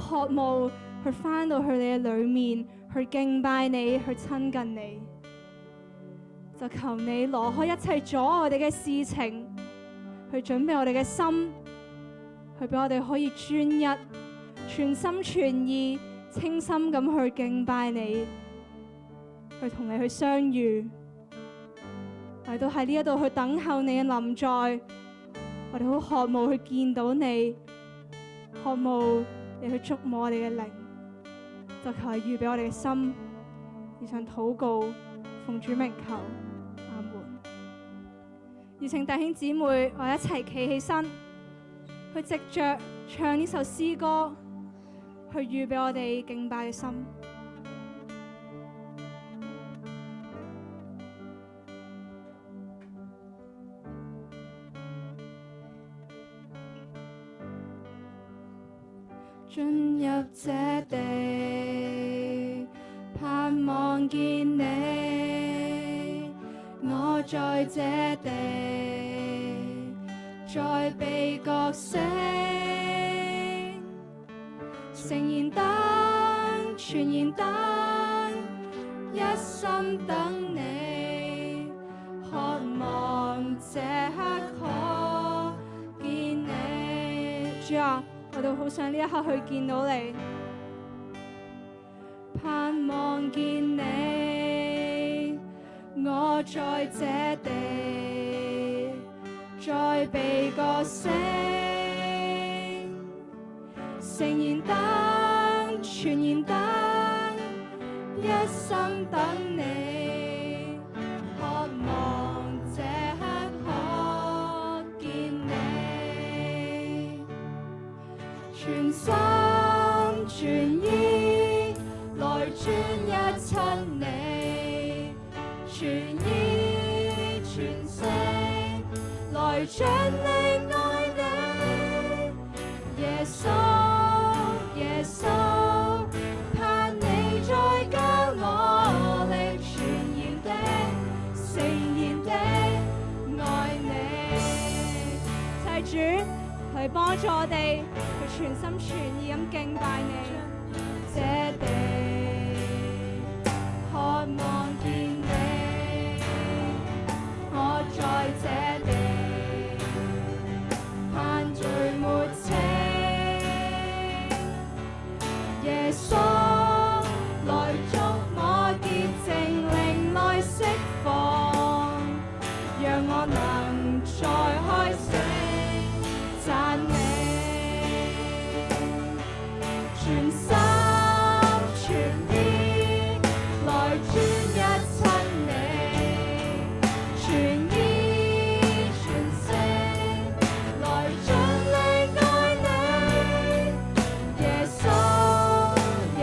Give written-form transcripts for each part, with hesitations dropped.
渴慕去返到去你嘅裏面，去敬拜你，去親近你。就求你挪開一切阻礙我哋嘅事情，去準備我哋嘅心，去俾我哋可以專一、全心全意、清心咁去敬拜你，去同你去相遇。我哋都喺呢一度去等候你嘅臨在，我哋好渴慕去見到你，渴慕你去觸摸我哋嘅靈，就求你預備我哋嘅心，以上禱告，奉主名求，阿門。邀請弟兄姊妹，我哋一齊企起身，去藉着唱呢首詩歌，去預備我哋敬拜嘅心。進入這地，盼望見你，我在這地，再被覺醒，誠然等，全然等，一心等你，渴望這刻可見你。主啊，我都好想呢一刻去見到你，盼望見你，我在這地，再被覺醒，誠然等，全然等，一心等你，渴望這刻可見你。全心全意來專一親你，全意全性來盡力愛你。耶穌耶穌，盼你再教我力全然的誠然的愛你。就係主嚟幫助我哋去全心全意咁敬拜你。這地渴望見你，我在這地盼罪沒情。耶穌來觸摸潔淨，靈來釋放，讓我能再開聲讚美。全心全意來專一親你，全意全性來盡力愛你。耶穌耶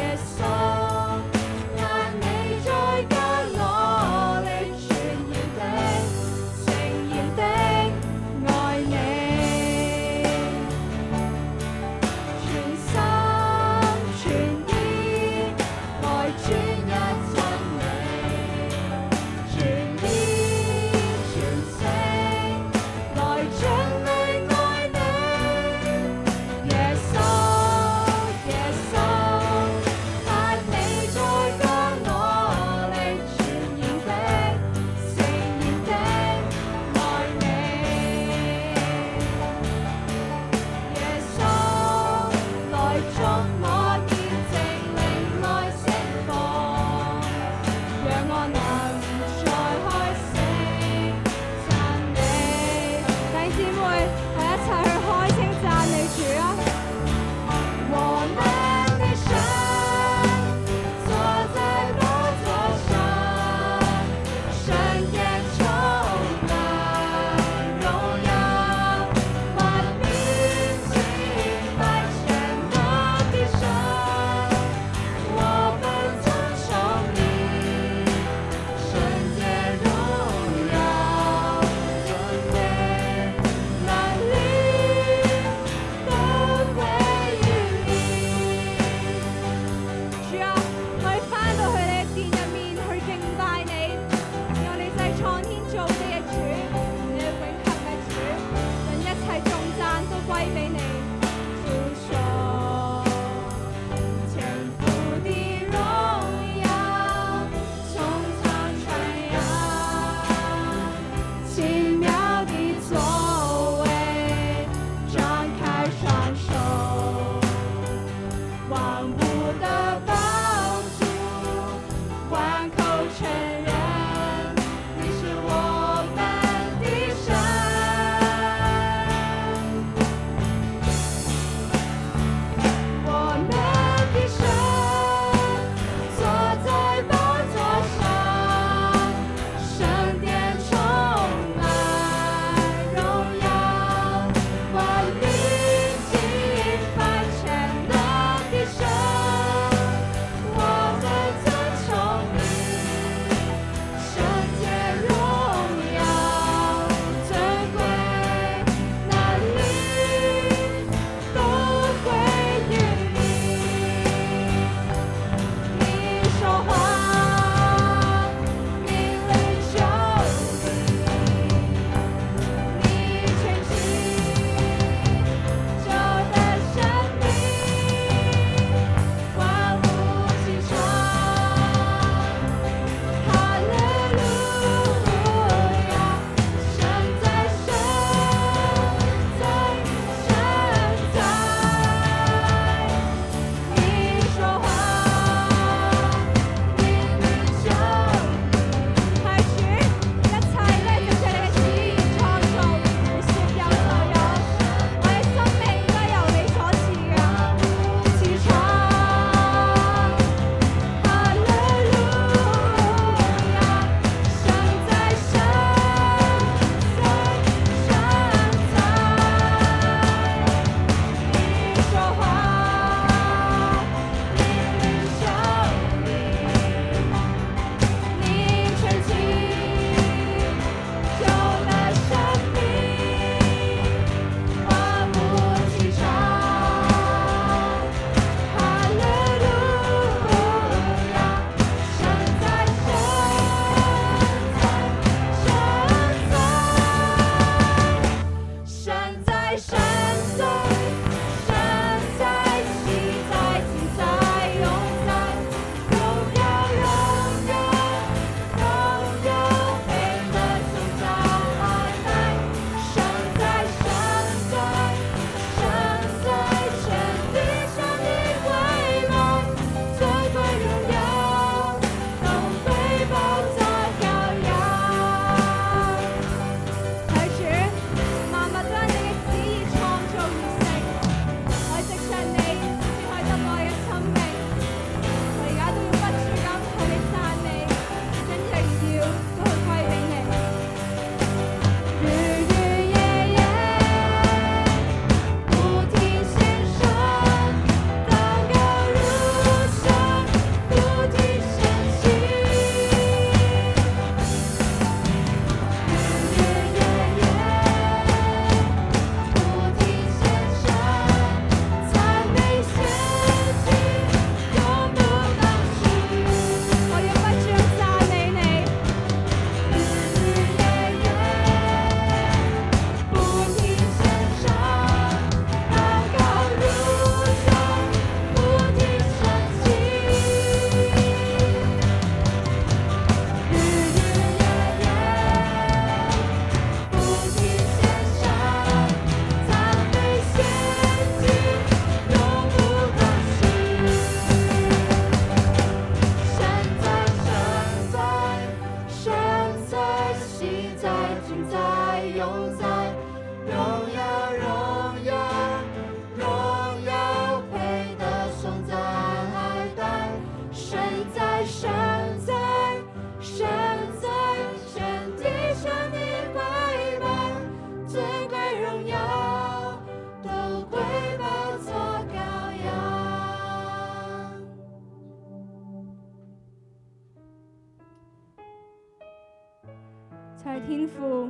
就係天父，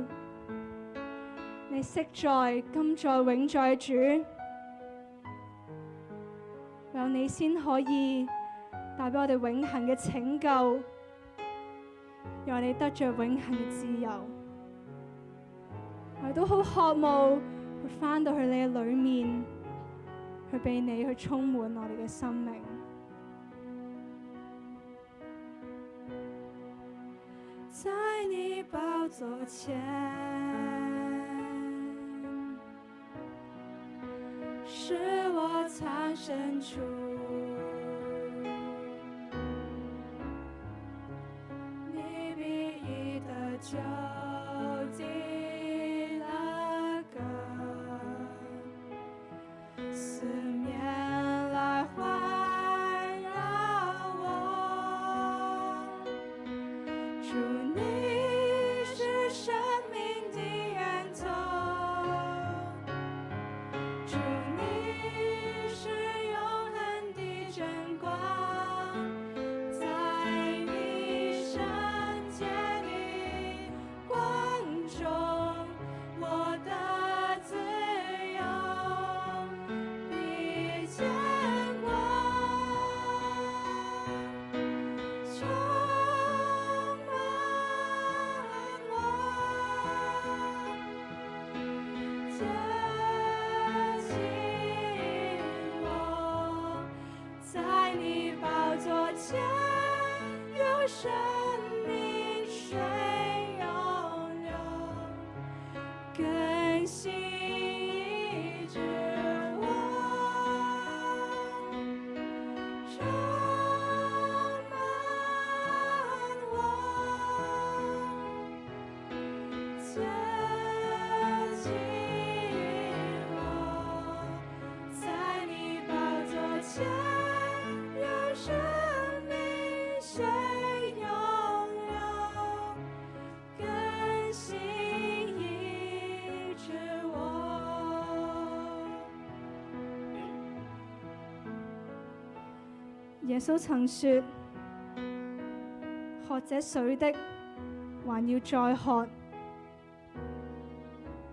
你昔在、今在、永在主，唯有你先可以帶俾我哋永恆嘅拯救，讓我哋得着永恆嘅自由。我哋都好渴慕去返到去你嘅裏面，去俾你去充滿我哋嘅生命。在你寶座前，是我藏身處，你必已得救的那個，四面來環繞我，主你是生命的源頭，主你是永恆的真光，在你聖潔的光中，我的自由必見光，充滿我，接近我，在你寶座前有生命水湧流，更新醫治我，充滿我，接近我，在你寶座前有生命水湧流，更新醫治我。耶穌曾說：喝這水的，還要再喝；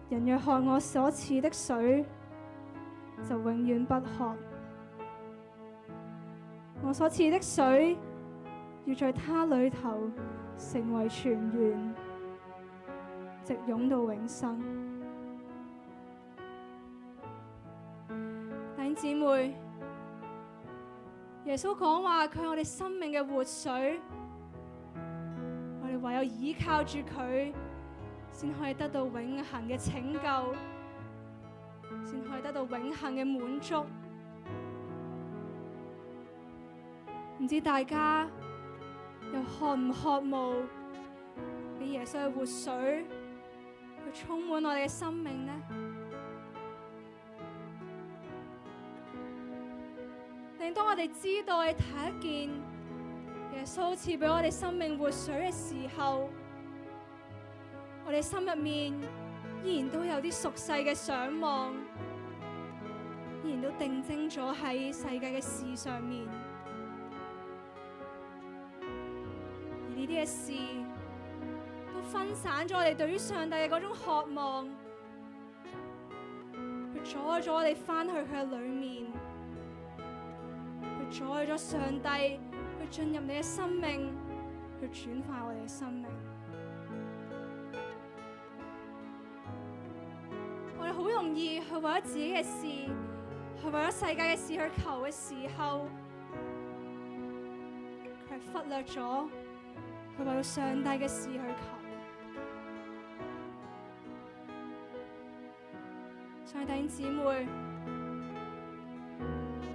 人若喝我所賜的水，就永遠不渴。我所賜的水，要在他裏頭成為泉源，直湧到永生。弟兄姊妹，耶穌講話佢係我哋生命嘅活水，我哋唯有依靠住佢，先可以得到永恆嘅拯救，先可以得到永恆嘅滿足。唔知大家又渴唔渴慕俾耶穌嘅活水去充滿我哋嘅生命呢？令當我哋知道你睇一見耶穌賜俾我哋生命活水嘅時候，我哋心入面依然都有啲俗世嘅想望，依然都定睛咗喺世界嘅事上面。而呢啲嘅事都分散咗我哋對於上帝嘅嗰種渴望，去阻礙咗我哋翻去佢嘅裏面，去阻礙咗上帝去進入你嘅生命，去轉化我哋嘅生命。我哋好容易去為咗自己嘅事，去為咗世界嘅事去求嘅時候，佢係忽略咗佢為咗上帝嘅事去求。所以弟兄姊妹，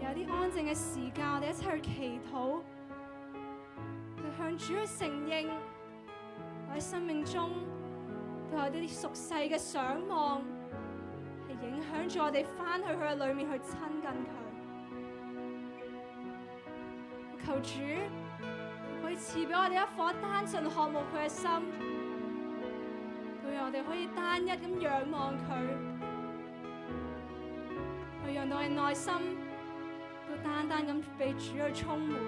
有啲安靜嘅時間，我哋一齊去祈禱，去向主去承認我喺生命中都有啲俗世嘅想望，係影響住我哋翻去佢嘅裏面去親近佢。求主可以賜俾我哋一顆單純渴慕佢嘅心，讓我哋可以單一咁仰望佢，去讓到我哋內心都單單咁被主去充滿。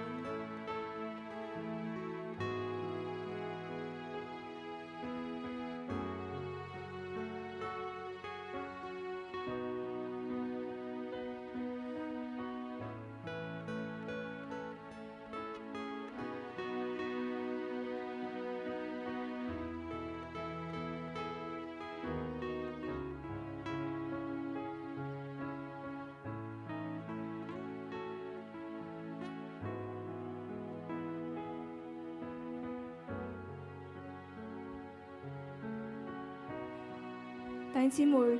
兄姊妹，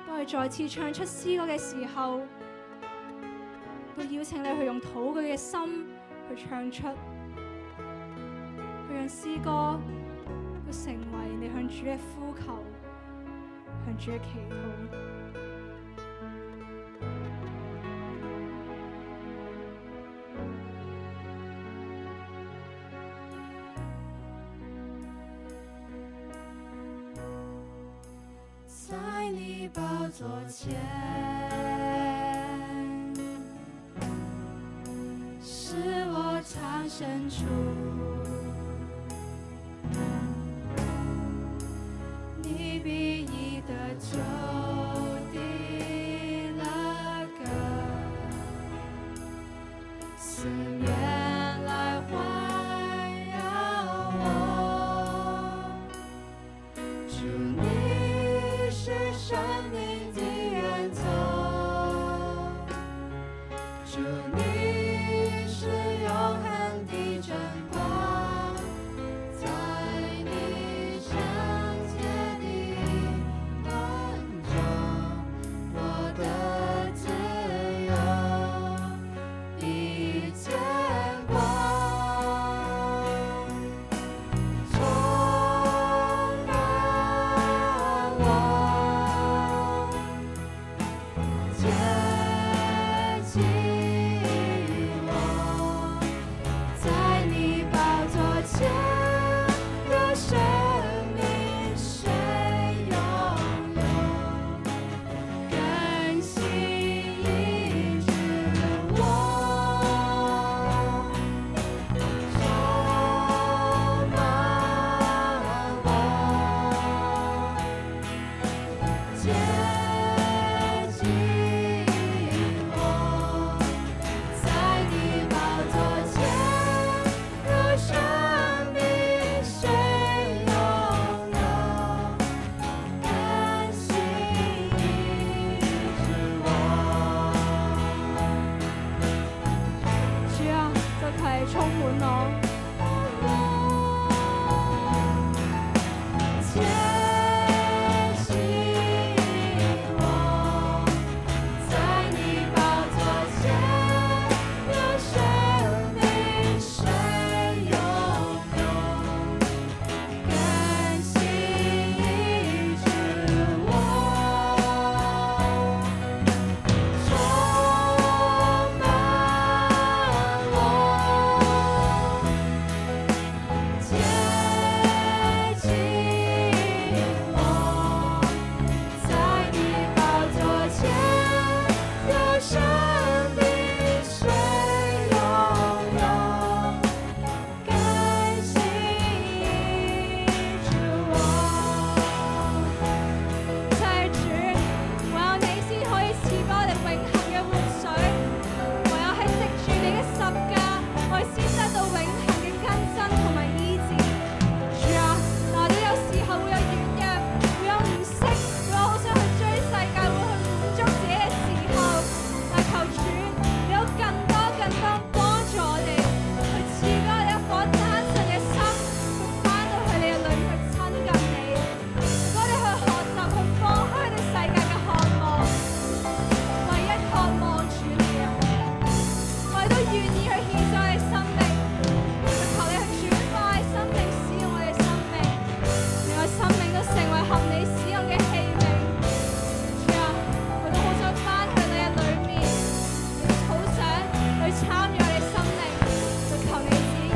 當我哋再次唱出詩歌嘅時候，都邀請你去用禱告嘅心去唱出，去讓詩歌都成為你向主嘅呼求，向主嘅祈禱。在你寶座前，是我藏身處，你必已得救的了歌，四面來環繞我，主你是生命的源頭，主你是永恆的真光，在你聖潔的光中，我的自由已見光，充滿我，接近我，在你寶座前，有生命水湧流，更新醫治我，充滿我，接近我，在你寶座前，有生命水湧流，更新醫治我。主啊，就求你充滿我。接近我，在你寶座前，有生命水湧流，更新醫治我，充滿我，接近我，在你寶座前，有生命水湧流，更新醫治我。真係主，唯有你先可以賜俾我哋永恆嘅活水，唯有係藉住你嘅十架，我哋先得到永恆嘅更新同埋醫治。主啊，我哋有時候會有軟弱，會有唔識，會有好想去追世界，會去滿足自己嘅時候，但求主，你有更多幫助我哋，去賜俾我哋一顆單純嘅心，去翻到去你嘅裏面去親近你。我哋去學習，去放開對世界嘅渴望，唯一渴望主你啊！我哋都願意去獻上我哋生命，去求你去轉化我哋生命，使用我哋生命，讓我生命都成為合你使用嘅器皿。主啊，我都好想翻去你嘅裏面，好想去參與我哋生命，去求你旨意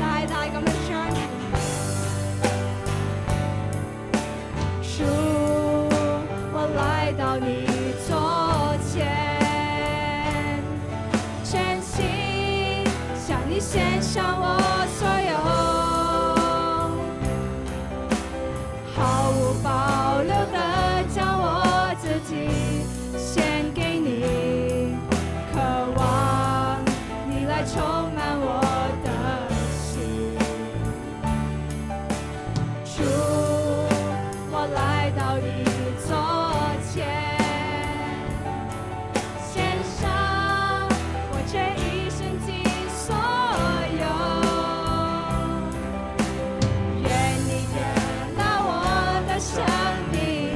大大咁樣彰顯。主，我來到你座前，真心向你獻上我所有，毫無保留地將我自己獻給你，渴望你來充滿我的心。主，我來到你座前，獻上我這一生的所有，願你悅納我的生命。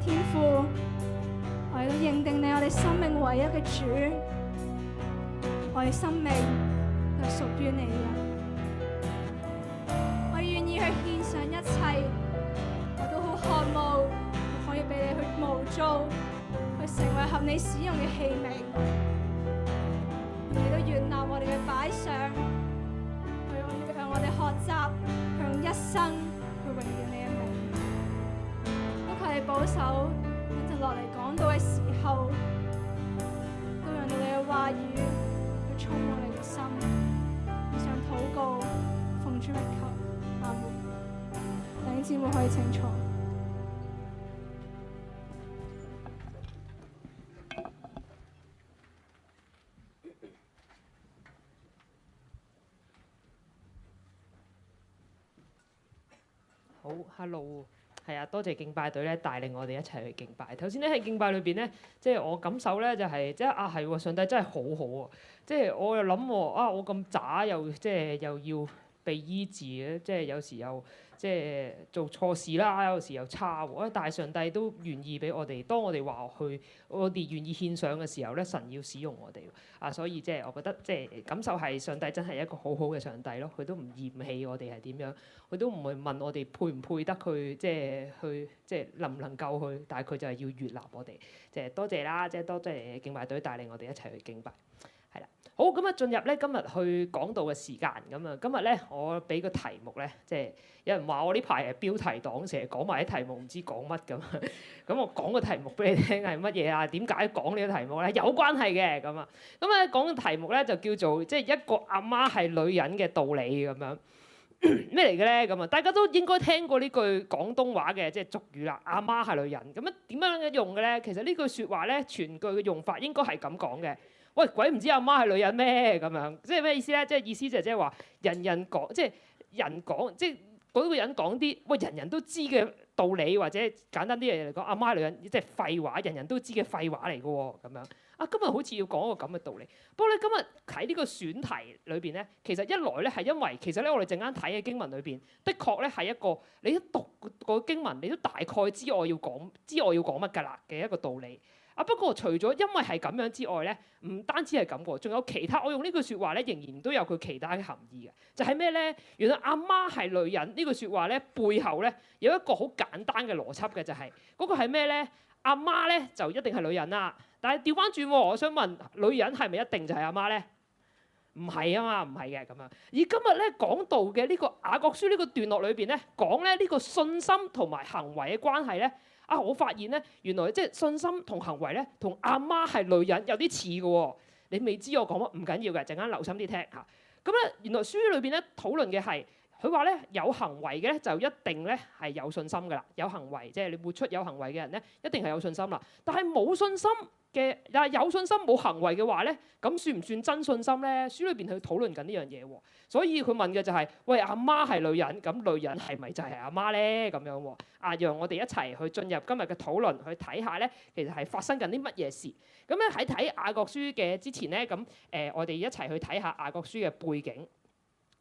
天父，我哋都認定你係我哋生命唯一嘅主，我哋生命都係屬於你嘅。我願意去獻上一切，我都好渴慕可以俾你去模造，去成為合你使用嘅器皿。你都悅納我哋嘅擺上，去讓我哋學習，用一生去榮耀你嘅名。都求你保守，一陣落嚟講道嘅時候，都讓到你嘅話語去充滿你嘅心。以上禱告，奉主名求，阿門。弟兄姊妹可以請坐。好 ，hello， 係啊，多謝敬拜隊咧帶領我哋一齊去敬拜。頭先咧喺敬拜裏邊咧，即係我感受咧就係、即係係喎，上帝真係好好喎。即係我又諗喎，我咁渣又即係又要被醫治嘅，即係有時又即係做錯事啦，有時又差喎。但係上帝都願意俾我哋，當我哋話我哋願意獻上嘅時候咧，神要使用我哋。所以即係我覺得即係感受係上帝真係一個好好嘅上帝咯。佢都唔嫌棄我哋係點樣，佢都唔會問我哋配唔配得去，即係能唔能夠去，但係佢就係要悅納我哋。即係多謝啦，即係多謝敬拜隊帶領我哋一齊去敬拜。係啦，好咁啊，進入咧今日去講道嘅時間咁啊。今日咧我俾個題目咧，即係有人話我呢排係標題黨，成日講埋啲題目唔知講乜咁。咁我講個題目俾你聽係乜嘢啊？點解講呢個題目咧？有關係嘅咁啊。咁咧講嘅題目咧就叫做即係一個阿媽係女人嘅道理咁樣。咩嚟嘅咧？咁啊，大家都應該聽過呢句廣東話嘅即係俗語啦。阿媽係女人咁樣點樣用嘅咧？其實呢句説話咧，全句嘅用法應該係咁講嘅。喂，鬼唔知阿媽係女人咩？咁樣即係咩意思咧？即係意思就係即係話人人講，即係人講，即係嗰個人講啲喂人人都知嘅道理，或者簡單啲嘢嚟講，阿媽係女人，即係廢話，人人都知嘅廢話嚟嘅喎。咁樣今日好似要講一個咁嘅道理。不過咧，今日睇呢個選題裏邊咧，其實一來咧係因為其實咧我哋陣間睇嘅經文裏邊，的確咧係一個你一讀個經文，你都大概知我要講乜㗎啦嘅一個道理。不過除咗因為係咁樣之外咧，唔單止係咁喎，仲有其他。我用呢句説話咧，仍然都有佢其他嘅含義嘅。就係咩咧？原來阿媽係女人呢句説話咧，背後咧有一個好簡單嘅邏輯嘅，就係嗰個係咩咧？阿媽咧就一定係女人啦。但係調翻轉，我想問女人係咪一定就係阿媽咧？唔係啊嘛，唔係嘅咁樣。而今日咧講到嘅呢個雅各書呢個段落裏邊咧，講咧呢個信心同埋行為嘅關係咧。我發現咧，原來即係信心同行為咧，同阿媽係女人有啲似嘅喎。你未知我講乜唔緊要嘅，陣間留心啲聽嚇。咁咧，原來書裏邊咧討論嘅係，佢話咧有行為嘅咧就一定咧係有信心㗎啦。有行為即係你活出有行為嘅人咧，一定係有信心啦。但係冇信心嘅，但係有信心冇行為嘅話咧，咁算唔算真信心咧？書裏邊去討論緊呢樣嘢喎。所以佢問嘅就係：喂，阿媽係女人，咁女人係咪就係阿媽咧？咁樣喎。讓我哋一齊去進入今日嘅討論，去睇下咧，其實係發生緊啲乜嘢事。咁咧喺睇雅各書嘅之前咧，我哋一齊去睇下雅各書嘅背景。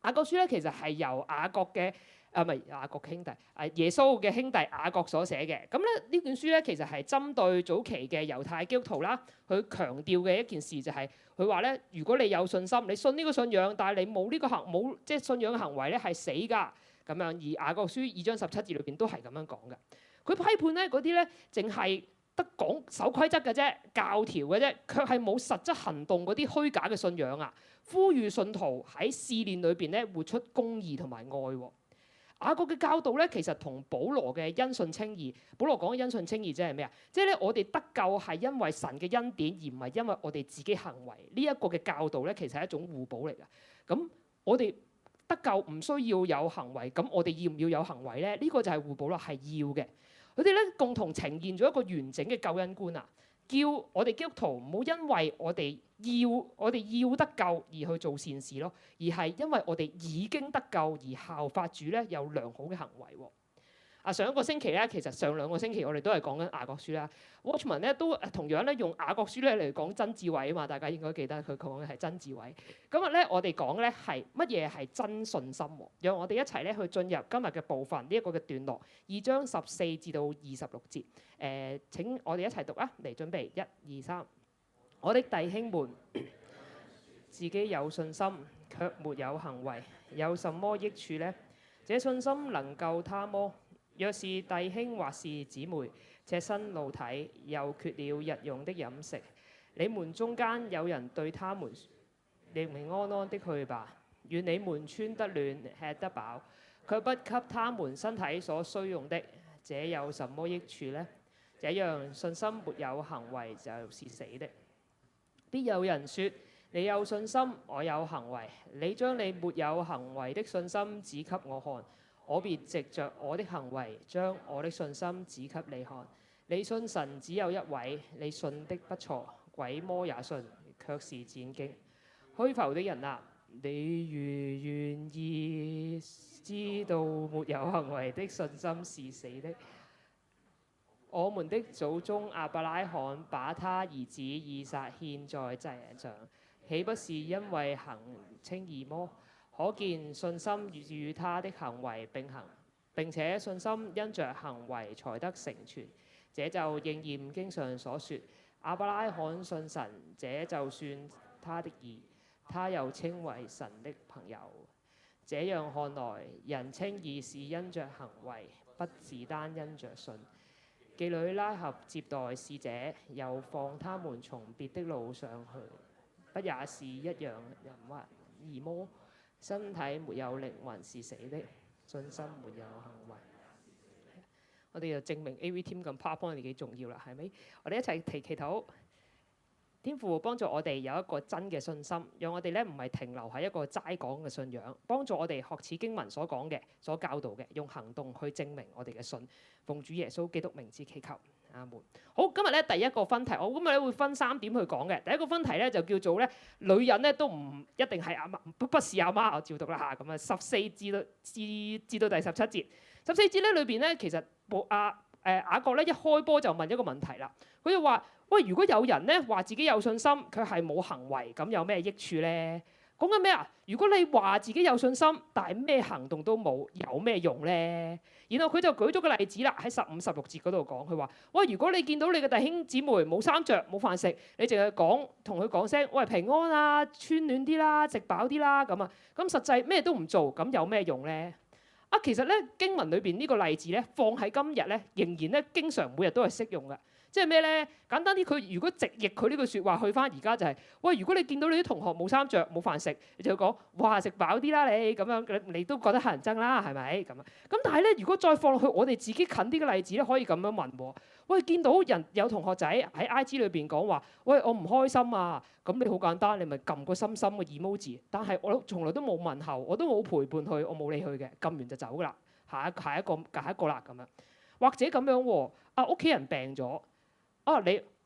雅各書咧其實係由雅各嘅唔係雅各兄弟，耶穌嘅兄弟雅各所寫嘅。咁咧呢卷書咧其實係針對早期嘅猶太基督徒啦，佢強調嘅一件事就係佢話咧，如果你有信心，你信呢個信仰，但係你冇呢個冇即係信仰嘅行為咧，係死㗎。咁樣，而雅各書2章17節裏邊都係咁樣講嘅。佢批判咧嗰啲咧，淨係得講守規則嘅啫，教條嘅啫，卻係冇實質行動嗰啲虛假嘅信仰啊！呼籲信徒喺試煉裏邊咧活出公義同埋愛。雅各嘅教導咧，其實同保羅嘅因信稱義，保羅講嘅因信稱義即係咩啊？即係咧我哋得救係因為神嘅恩典，而唔係因為我哋自己行為。呢一個嘅教導咧，其實係一種互補嚟㗎。咁我哋得救唔需要有行為，咁我哋要唔要有行為咧？呢個就係互補啦，係要嘅。佢哋咧共同呈現咗一個完整嘅救恩觀啊，叫我哋基督徒唔好因為我哋要得救而去做善事咯，而係因為我哋已經得救而效法主咧有良好嘅行為。上一個星期咧，其實上兩個星期我哋都係講緊雅各書啦。Watchman 咧都同樣咧用雅各書咧嚟講真智慧啊嘛，大家應該記得佢講嘅係真智慧。今日咧我哋講咧係乜嘢係真信心喎？讓我哋一齊咧去進入今日嘅部分呢一個嘅段落，2章14至到26節。請我哋一齊讀啊！嚟準備，1、2、3。我的弟兄們，自己有信心，卻沒有行為，有什麼益處呢？這信心能救他麼？若是弟兄或是姊妹，赤身露體，又缺了日用的飲食，你們中間有人對他們說：平平安安的去吧，願你們穿得暖，吃得飽，卻不給他們身體所需用的，這有什麼益處呢？這樣信心沒有行為就是死的。必有人說：你有信心，我有行為。你將你沒有行為的信心指給我看，我便藉着我的行為將我的信心指給你看。你信神只有一位，你信的不錯，鬼魔也信，卻是戰驚。虛浮的人啊，你如願意知道沒有行為的信心是死的。我們的祖宗亞伯拉罕把他兒子以撒獻在祭壇上，豈不是因為行稱義麼？可見信心與他的行為並行，並且信心因着行為才得成全。這就應驗經上所說：亞伯拉罕信神，這就算他的義，他又稱為神的朋友。這樣看來，人稱義是因着行為，不自單因着信。妓女拉合接待使者，又放他們從別的路上去，不也是一樣人或義麼？身體沒有靈魂是死的，信心沒有行為。我哋就證明 AV Team 咁 PowerPoint 係幾重要啦，係咪？我哋一齊祈禱。天父幫助我哋有一個真嘅信心，讓我哋咧唔係停留喺一個齋講嘅信仰，幫助我哋學似經文所講嘅、所教導嘅，用行動去證明我哋嘅信。奉主耶穌基督名字祈求，阿門。好，今日咧第一個分題，我今日咧會分3點去講嘅。第一個分題咧就叫做咧，女人咧都唔一定係阿媽，不是阿媽，我照讀啦嚇。咁啊14至到第17節，14節咧裏邊咧其實雅各咧一開波就問一個問題啦，佢就話：喂，如果有人咧話自己有信心，佢係冇行為，咁有咩益處咧？講緊咩啊？如果你話自己有信心，但係咩行動都冇，有咩用咧？然後佢就舉咗個例子啦，喺15、16節嗰度講，佢話：喂，如果你見到你嘅弟兄姊妹冇衫着、冇飯食，你淨係同佢講聲：喂，平安啊，穿暖啲啦，食飽啲啦，咁啊，咁實際咩都唔做，咁有咩用咧？其實咧經文裏邊呢個例子咧，放喺今日咧，仍然咧經常每日都係適用嘅。即係咩咧？簡單啲，佢如果直譯佢呢句説話去翻而家就係：喂，如果你見到你啲同學冇衫着、冇飯食，你就講：哇，食飽啲啦你咁樣，你都覺得乞人憎啦，係咪咁啊？咁但係咧，如果再放落去我哋自己近啲嘅例子咧，可以咁樣問喎：喂，見到人有同學仔喺 IG 裏邊講話：喂，我唔開心啊！咁你好簡單，你咪撳個心心嘅 emoji。但係我從來都冇問候，我都冇陪伴佢，我冇理佢嘅，撳完就走噶啦。下一個啦咁樣，或者咁樣喎，屋企人病咗。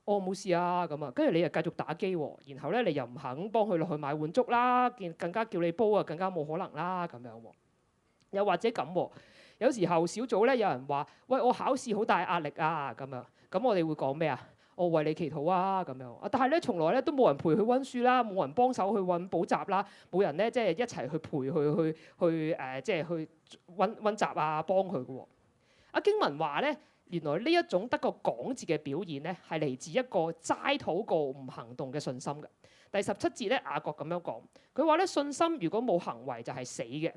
我冇事啊咁啊，跟住你又繼續打機喎，然後咧你又唔肯幫佢落去買碗粥啦，更加叫你煲啊，更加冇可能啦咁樣喎。又或者咁喎，有時候小組咧有人話：喂，我考試好大壓力啊咁樣，咁我哋會講咩啊？我為你祈禱啊咁樣。但係咧從來咧都冇人陪佢温書啦，冇人幫手去揾補習啦，冇人咧即係一齊去陪佢即係去温習啊，幫佢嘅喎。經文話咧。原來呢一種得個講字嘅表現咧，係嚟自一個齋禱告唔行動嘅信心嘅。第17節咧，雅各咁樣講，佢話咧信心如果冇行為就係死嘅。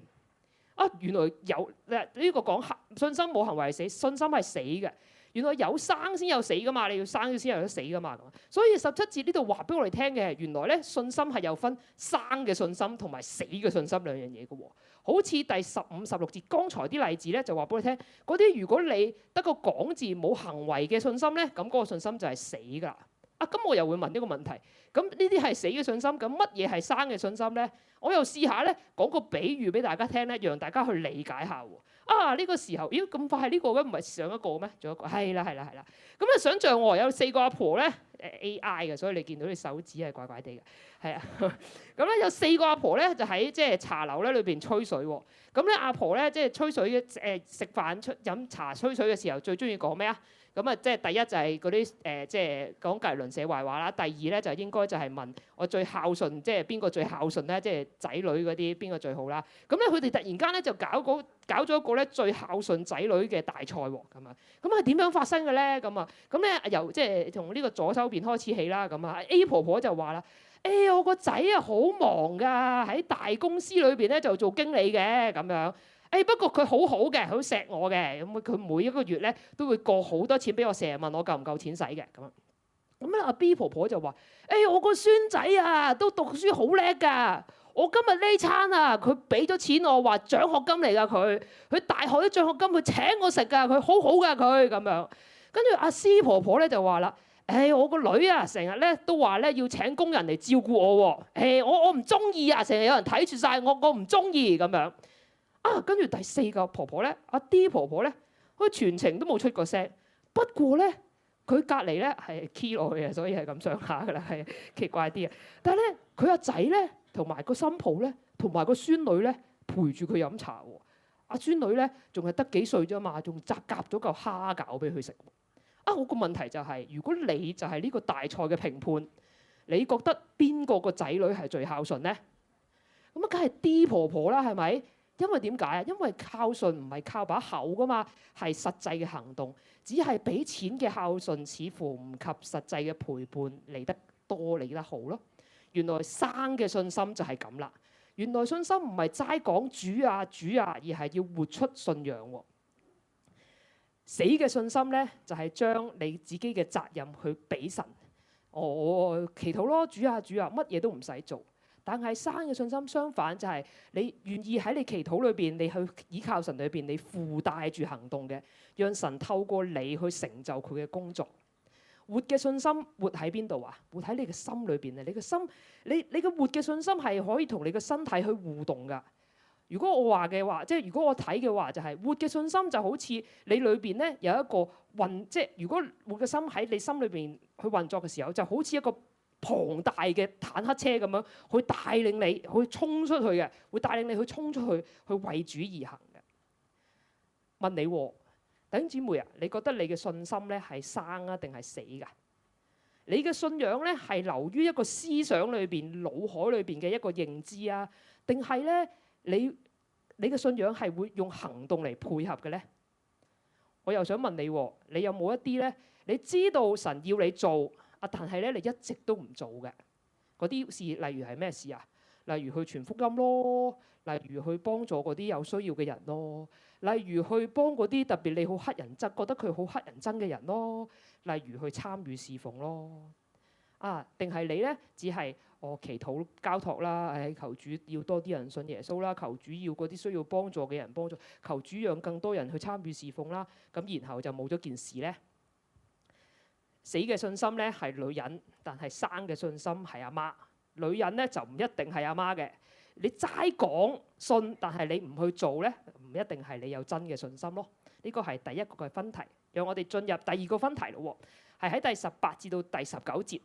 原來有呢個講信心冇行為係死，信心係死嘅。原來有生先有死噶嘛，你要生咗先有得死噶嘛。所以17節呢度話俾我哋聽嘅，原來咧信心係有分生嘅信心同埋死嘅信心兩樣嘢嘅喎。好似第15、16節剛才啲例子咧，就話俾你聽，嗰啲如果你得個講字冇行為嘅信心咧，咁嗰個信心就係死㗎啦。咁我又會問呢個問題，咁呢啲係死嘅信心，咁乜嘢係生嘅信心咧？我又試下咧講個比喻俾大家聽咧，讓大家去理解下喎。呢個時候，咦咁快係呢個嘅，唔係上一個咩？仲有一個，係啦。咁啊，想像喎，有4個阿婆咧，AI 嘅，所以你見到啲手指係怪怪地嘅，係啊。咁咧有4個阿婆咧，就喺即係茶樓咧裏邊吹水喎。咁咧阿婆咧即係吹水嘅食飯飲茶吹水嘅時候，最中意講咩啊？咁啊，即係第一就係嗰啲即係講隔離鄰舍壞話啦。第二咧就應該就係問我最孝順，即係邊個最孝順咧？即係仔女嗰啲邊個最好啦？咁咧佢哋突然間咧就搞咗一個咧最孝順仔女嘅大賽喎。咁啊係點樣發生嘅咧？咁咧由即係從呢個左手邊開始起啦。咁啊 A 婆婆就話啦：我個仔啊好忙㗎，喺大公司裏邊咧就做經理嘅咁樣。不過佢好好嘅，好錫我嘅，咁佢每一個月咧都會過好多錢俾我，成日問我夠唔夠錢使嘅咁。咁咧阿 B 婆婆就話：我個孫仔啊都讀書好叻㗎，我今日呢餐啊佢俾咗錢我，話獎學金嚟㗎佢大學啲獎學金佢請我食㗎，佢好好㗎佢咁樣。跟住阿 C 婆婆咧就話啦：我個女啊成日咧都話咧要請工人嚟照顧我喎，我唔中意啊，成日有人睇住晒我唔中意咁樣。跟住第4個婆婆咧，阿 D 婆婆咧，佢全程都冇出過聲。不過咧，佢隔離咧係 key 落去嘅，所以係咁上下噶啦，係奇怪啲嘅。但係咧，佢阿仔咧，同埋個新抱咧，同埋個孫女咧，陪住佢飲茶喎。阿孫女咧，仲係得幾歲啫嘛，仲夾咗嚿蝦餃俾佢食。我個問題就係，如果你就係呢個大賽嘅評判，你覺得邊個仔女係最孝順咧？咁啊，梗係 D 婆婆啦，係咪？因為點解啊？因為孝順唔係靠把口噶嘛，係實際嘅行動。只係俾錢嘅孝順，似乎唔及實際嘅陪伴嚟得多嚟得好咯。原來生嘅信心就係咁啦。原來信心唔係齋講主啊，而係要活出信仰喎。死嘅信心咧，就係將你自己嘅責任去俾神。我祈禱咯，主啊，乜嘢都唔使做。但係生嘅信心相反，就係你願意喺你祈禱裏邊，你去依靠神裏邊，你附帶住行動嘅，讓神透過你去成就佢嘅工作。活嘅信心活喺邊度啊？活喺你嘅心裏邊啊！你嘅心，你嘅活嘅信心係可以同你嘅身體去互動噶。如果我話嘅話，即係如果我睇嘅話，就係活嘅信心就好似你裏邊咧有一個即係如果活嘅心喺你心裏邊去運作嘅時候，就好似一個龐大嘅坦克車咁樣，去帶領你去衝出去嘅，會帶領你去衝出去，去為主而行嘅。問你喎，弟兄姊妹啊，你覺得你嘅信心咧係生啊定係死㗎？你嘅信仰咧係流於一個思想裏邊、腦海裏邊嘅一個認知啊，定係咧你嘅信仰係會用行動嚟配合嘅咧？我又想問你喎，你有冇一啲咧？你知道神要你做？但係咧，你一直都唔做嘅嗰啲事，例如係咩事啊？例如去傳福音咯，例如去幫助嗰啲有需要嘅人咯，例如去幫嗰啲特別你好乞人憎，覺得佢好乞人憎嘅人咯，例如去參與侍奉咯。定係你咧只係祈禱交託啦，求主要多啲人信耶穌啦，求主要嗰啲需要幫助嘅人幫助，求主讓更多人去參與侍奉啦，咁然後就冇咗件事咧。死嘅信心咧係女人，但係生嘅信心係阿媽。女人咧就唔一定係阿媽嘅。你齋講信，但係你唔去做咧，唔一定係你有真嘅信心咯。呢個係第一個嘅分題。讓我哋進入第二個分題咯，係喺第18至到第19節。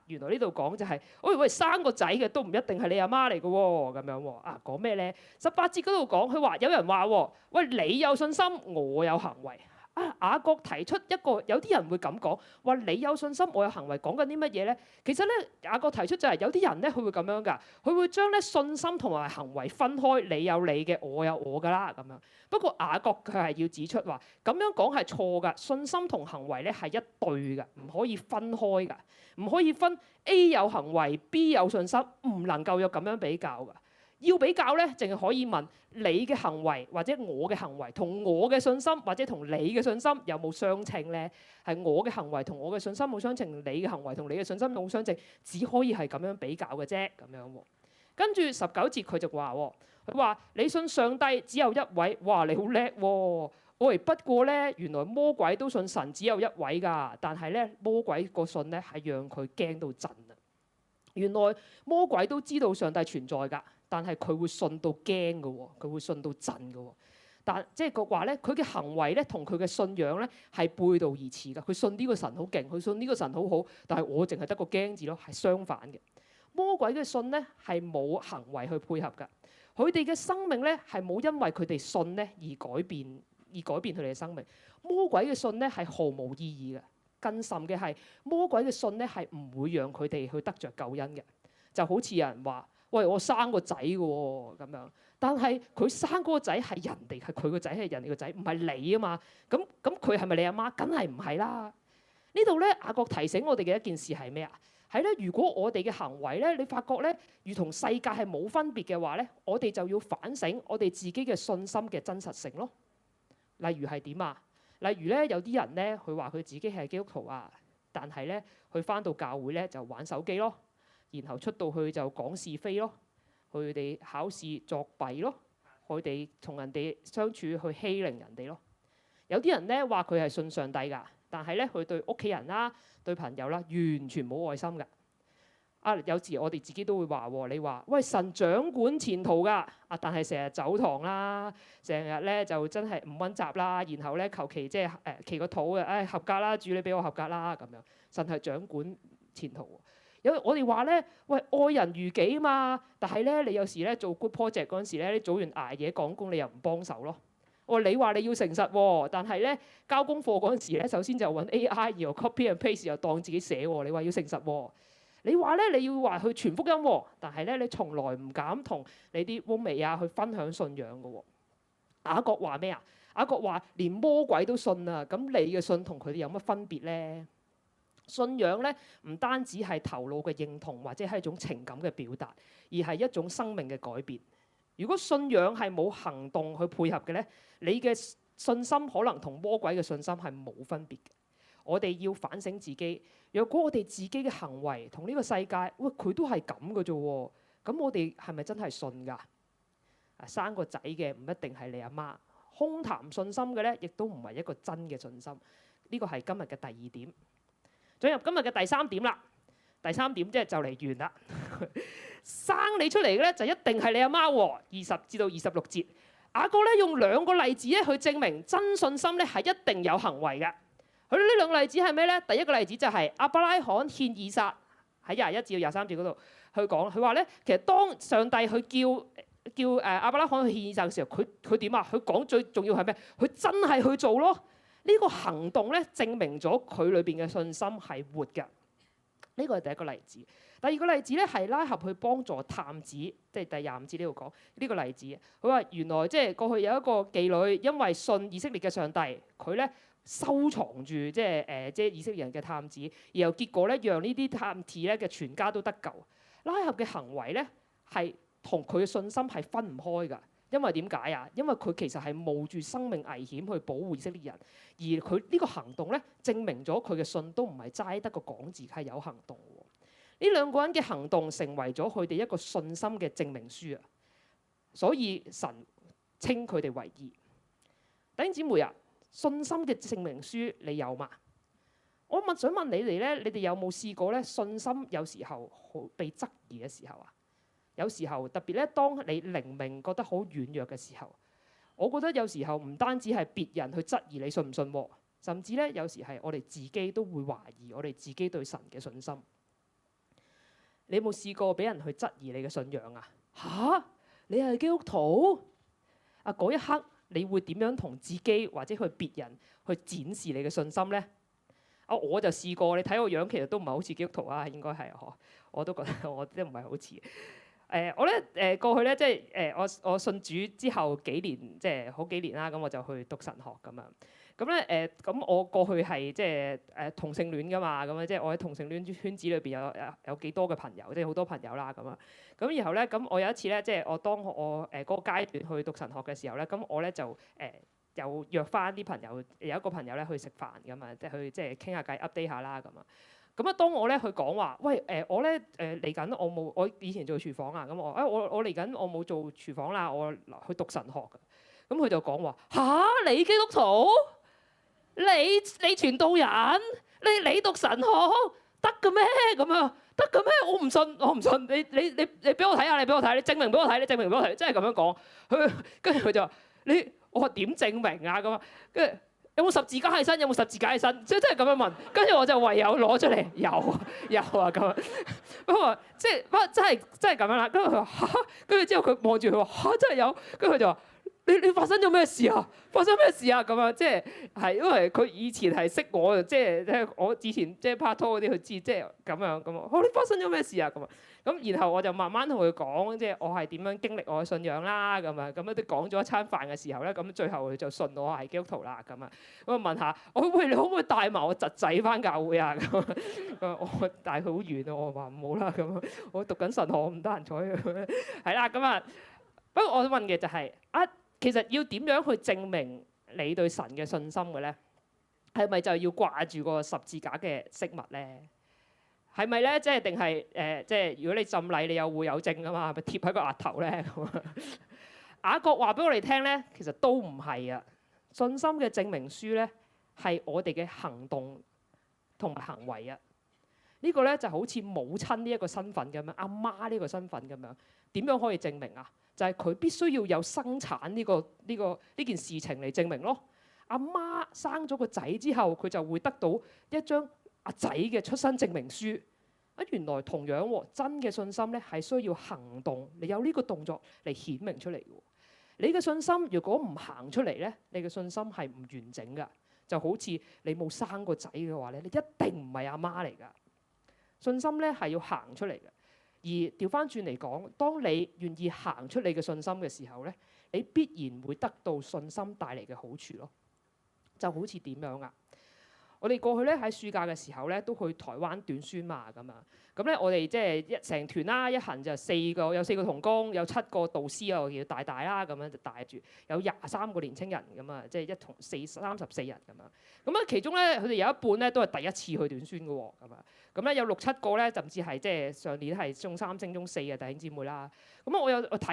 原來呢度講就係，喂，生個仔嘅都唔一定係你阿媽嚟嘅喎，咁樣喎。講咩咧？18節嗰度講，佢話有人話，喂，你有信心，我有行為。雅各提出一個，有啲人會咁講，話你有信心，我有行為，講緊啲乜嘢咧？其實咧，雅各提出就係有啲人咧，佢會咁樣噶，佢會將咧信心同埋行為分開，你有你嘅，我有我噶啦咁樣。不過雅各佢係要指出話，咁樣講係錯噶，信心同行為咧係一對噶，唔可以分開噶，唔可以分 A 有行為 B 有信心，唔能夠有咁樣比較噶。要比較咧，淨係可以問你嘅行為或者我嘅行為同我嘅信心或者同你嘅信心有冇相稱咧？係我嘅行為同我嘅信心冇相稱，你嘅行為同你嘅信心冇相稱，只可以係咁樣比較嘅啫。咁樣喎。跟住19節佢就話，佢話你信上帝只有一位，哇！你好叻喎。不過咧，原來魔鬼都信神只有一位㗎，但係咧魔鬼個信咧係讓佢驚到震啊！原來魔鬼都知道上帝存在㗎。但係佢會信到驚嘅喎，佢會信到震嘅喎。但即係個話咧，佢嘅行為咧同佢嘅信仰咧係背道而馳㗎。佢信呢個神好勁，佢信呢個神好好，但係我淨係得個驚字咯，係相反嘅。魔鬼嘅信咧係冇行為去配合㗎，佢哋嘅生命咧係冇因為佢哋信咧而改變佢哋嘅生命。魔鬼嘅信咧係毫無意義嘅。更甚嘅係魔鬼嘅信咧係唔會讓佢哋去得着救恩嘅。就好似有人話：喂，我生個仔嘅喎咁樣，但係佢生嗰個仔係人哋，係佢個仔係人哋個仔，唔係你啊嘛。咁佢係咪你阿媽？梗係唔係啦。呢度咧雅各提醒我哋嘅一件事係咩啊？係咧，如果我哋嘅行為咧，你發覺咧，如同世界係冇分別嘅話咧，我哋就要反省我哋自己嘅信心嘅真實性咯。例如係點啊？例如咧，有啲人咧，佢話佢自己係基督徒啊，但係咧，佢返到教會咧就玩手機咯，然後出到去就講是非咯，佢哋考試作弊咯，佢哋同人哋相處去欺凌人哋咯。有啲人咧話佢係信上帝㗎，但係咧佢對屋企人啦、對朋友啦完全冇愛心㗎。有時我哋自己都會話喎，你話喂，神掌管前途㗎，但係成日走堂啦，成日咧就真係唔溫習啦，然後咧求其即係祈個禱嘅，合格啦，主你俾我合格啦咁樣。神係掌管前途。我哋話咧，喂，愛人如己嘛，但係咧你有時咧做 good project 嗰陣時咧，你早完捱夜趕工，你又唔幫手咯。你話你要誠實喎，但係咧交功課嗰陣時咧，首先就揾 AI，然後 copy and paste 又當自己寫喎。你話要誠實喎。你話咧，你要話去傳福音喎，但係咧，你從來唔敢同你啲 roommate 啊去分享信仰嘅喎。雅各話咩啊？雅各話連魔鬼都信啊，咁你嘅信同佢哋有乜分別咧？信仰咧唔單止係頭腦嘅認同，或者係一種情感嘅表達，而係一種生命嘅改變。如果信仰係冇行動去配合嘅咧，你嘅信心可能同魔鬼嘅信心係冇分別嘅。我哋要反省自己，若果我哋自己嘅行為同呢個世界，喂，佢都係咁嘅啫喎，咁我哋係咪真係信㗎？生個仔嘅唔一定係你阿媽，空談信心嘅咧，亦都唔係一個真嘅信心。呢個係今日嘅第二點。進入今日嘅第三點啦。第三點即係就嚟完啦。生你出嚟嘅咧就一定係你阿媽喎。20至到26節，雅各咧用兩個例子咧去證明真信心咧係一定有行為嘅。佢呢兩個例子係咩咧？第一個例子就係亞伯拉罕獻以撒，喺21至到23節嗰度去講。佢話咧，其實當上帝去叫亞伯拉罕去獻以撒嘅時候，佢點啊？佢講最重要係咩？佢真係去做咯。呢個行動咧證明咗佢裏邊嘅信心係活嘅。呢個係第一個例子。第二個例子咧係拉合去幫助探子，即係第25節呢度講呢個例子。佢話原來即係過去有一個妓女，因為信以色列嘅上帝，佢咧收藏住即係以色列人嘅探子，然後結果咧讓呢啲探子咧嘅全家都得救。拉合嘅行為咧係同佢嘅信心係分唔開㗎。因為點解啊？因為佢其實係冒住生命危險去保護以色列人，而佢呢個行動咧證明咗佢嘅信都唔係齋得個講字，係有行動喎。呢兩個人嘅行動成為咗佢哋一個信心嘅證明書啊！所以神稱佢哋為義。弟兄姊妹啊，信心嘅證明書你有嘛？我想問你哋咧，你哋有冇試過咧？信心有時候被質疑嘅時候啊？有時候特別咧，當你靈命覺得好軟弱嘅時候，我覺得有時候唔單止係別人去質疑你信唔信喎，甚至咧有時係我哋自己都會懷疑我哋自己對神嘅信心。你有冇試過俾人去質疑你嘅信仰啊？嚇，你係基督徒啊？嗰一刻你會點樣同自己或者去別人去展示你嘅信心咧？我就試過，你睇我樣其實都唔係好似基督徒啊，應該係嗬，我都覺得我都唔係好似。我咧過去咧即係我信主之後幾年，即係好幾年啦，咁我就去讀神學咁樣。咁咧咁我過去係即係同性戀噶嘛，咁樣即係我喺同性戀圈子裏邊有幾多嘅朋友，即係好多朋友啦咁啊。咁然後咧咁我有一次咧，即係我當我嗰個階段去讀神學嘅時候咧，咁我咧就又約翻啲朋友，有一個朋友咧去食飯咁啊，即係去即係傾下偈 update 下啦咁啊。咁啊，當我咧去講話，喂我咧嚟緊，我以前做廚房啊，咁我嚟緊，我冇做廚房啦，我去讀神學㗎。咁佢就講話嚇，你基督徒，你傳道人，你讀神學，得嘅咩？咁樣得嘅咩？我唔信，你俾我睇下，你俾我睇，你證明俾我睇，你證明俾我睇，真係咁樣講。跟住佢就話我話點證明啊？咁啊，跟住有冇十字架喺身？有冇十字架喺身？即係真係咁樣問。跟住我就唯有攞出嚟，有啊咁樣。不過即係真係咁樣啦。跟住佢話嚇，跟住之後佢望住佢話嚇，真係有。跟住佢就話。你發生咗咩事啊？發生咩事啊？咁樣即係因為佢以前係識我，即係我之前即係拍拖嗰啲，佢知即係咁樣咁啊。你發生咗咩事啊？咁然後我就慢慢同佢講，即係我係點樣經歷我嘅信仰啦。咁啊，咁都講咗一餐飯嘅時候咧，咁最後佢就信我係基督徒啦。咁啊，咁啊問下喂，你可唔可以帶埋我侄仔翻教會啊？咁我帶佢好遠啊，我話唔好啦。咁我讀緊神學，我唔得閒睬佢。係啦，咁啊，不過我問嘅就係其實要點樣去證明你對神嘅信心嘅咧？係咪就要掛住個十字架嘅飾物咧？係咪咧？即係定係即係如果你浸禮，你有會有證噶嘛？咪貼喺個額頭咧？雅各話俾我哋聽咧，其實都唔係啊！信心嘅證明書咧，係我哋嘅行動同埋行為啊！呢個咧就好似母親呢一個身份咁樣，阿媽呢個身份咁樣，點樣可以證明啊？就係佢必須要有生產呢件事情嚟證明咯。阿媽生咗個仔之後，佢就會得到一張阿仔嘅出生證明書。原來同樣喎，真嘅信心咧係需要行動，你有呢個動作嚟顯明出嚟嘅。你嘅信心如果唔行出嚟咧，你嘅信心係唔完整㗎。就好似你冇生個仔嘅話咧，你一定唔係阿媽嚟㗎。信心咧係要行出嚟嘅。而調翻轉嚟講，當你願意行出你嘅信心嘅時候咧，你必然會得到信心帶嚟嘅好處咯。就好似點樣啊？我哋過去咧喺暑假嘅時候咧，都去台灣短宣嘛咁啊。咁咧我哋即係成團啦，一行就有4個同工，有7個導師啊，我叫大大啦，咁樣就帶住有23個年青人咁啊，即係一同34人咁樣。咁啊，其中咧佢哋有一半咧都係第一次去短宣嘅喎，咁啊。咁咧有6-7個咧，甚至係即係上年係中3升中4嘅弟兄姊妹啦。咁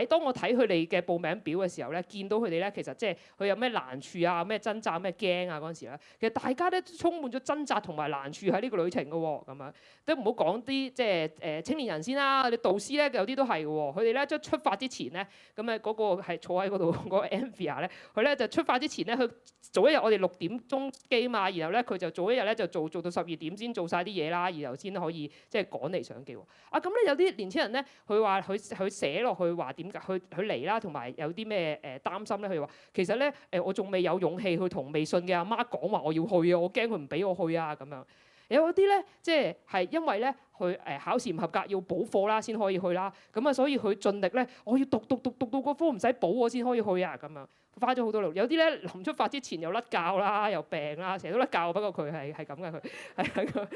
當我睇佢哋嘅報名表嘅時候咧，見到佢哋咧，其實即係佢有咩難處啊、咩掙扎、咩驚啊嗰陣時咧，其實大家咧充滿咗掙扎同埋難處喺呢個旅程嘅喎，咁樣都唔好講啲即係青年人先啦，你導師咧有啲都係嘅喎，佢哋咧即係出發之前咧，咁咧嗰個係坐喺嗰度嗰個 Anvia 咧，佢咧就出發之前咧，佢早一日我哋6點鐘機嘛，然後咧佢就早一日咧就做到12點先做晒啲嘢啦，然後先可以即係趕嚟上機喎。咁咧有啲年輕人咧，佢話佢寫落去話點解佢嚟啦，同埋有啲咩擔心咧？佢話其實咧我仲未有勇氣去同未信嘅阿媽講話我要去啊，我驚佢唔俾我去啊咁樣。有啲咧即係因為咧佢考試唔合格要補課啦先可以去啦，咁啊所以佢盡力咧我要讀到個科唔使補我先可以去啊咁樣，花咗好多努力。有啲咧臨出發之前又甩教啦，又病啦，成日都甩教。不過佢係咁嘅，佢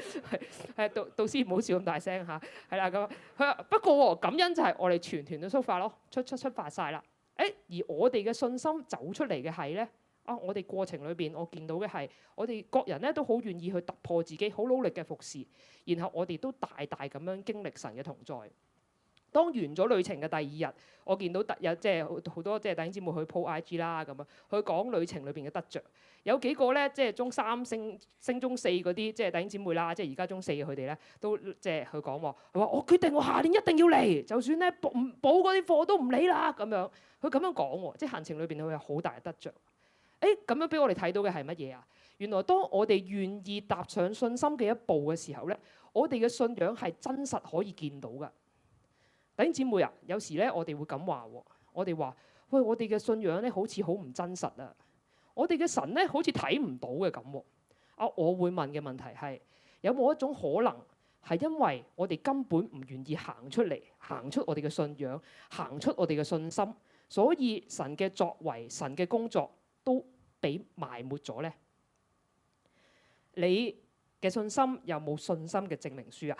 係導師唔好笑咁大聲嚇，係啦咁。佢話不過感恩就係我哋全團都出發咯，出發晒啦。而我哋嘅信心走出嚟嘅係咧。我哋過程裏邊，我見到嘅係我哋各人咧都好願意去突破自己，好努力嘅服侍，然後我哋都大咁樣經歷神嘅同在。當完咗旅程嘅第2日，我見到有即係好多即係弟兄姊妹去 po IG 啦咁啊，去講旅程裏邊嘅得着。有幾個咧即係中3升中4嗰啲即係弟兄姊妹啦，即係而家中4嘅佢哋咧都即係佢講話，佢話我決定我下年一定要嚟，就算咧補嗰啲課都唔理啦咁樣。佢咁樣講喎，即係行程裏邊佢有好大嘅得着。咁樣俾我哋睇到嘅係乜嘢啊？原來當我哋願意踏上信心嘅一步嘅時候咧，我哋嘅信仰係真實可以見到㗎。弟兄姊妹啊，有時咧我哋會咁話喎，我哋話喂，我哋嘅信仰咧好似好唔真實啊，我哋嘅神咧好似睇唔到嘅咁喎。我會問嘅問題係有冇一種可能係因為我哋根本唔願意行出嚟，行出我哋嘅信仰，行出我哋嘅信心，所以神嘅作為、神嘅工作都俾埋沒咗咧？你嘅信心有冇信心嘅證明書啊？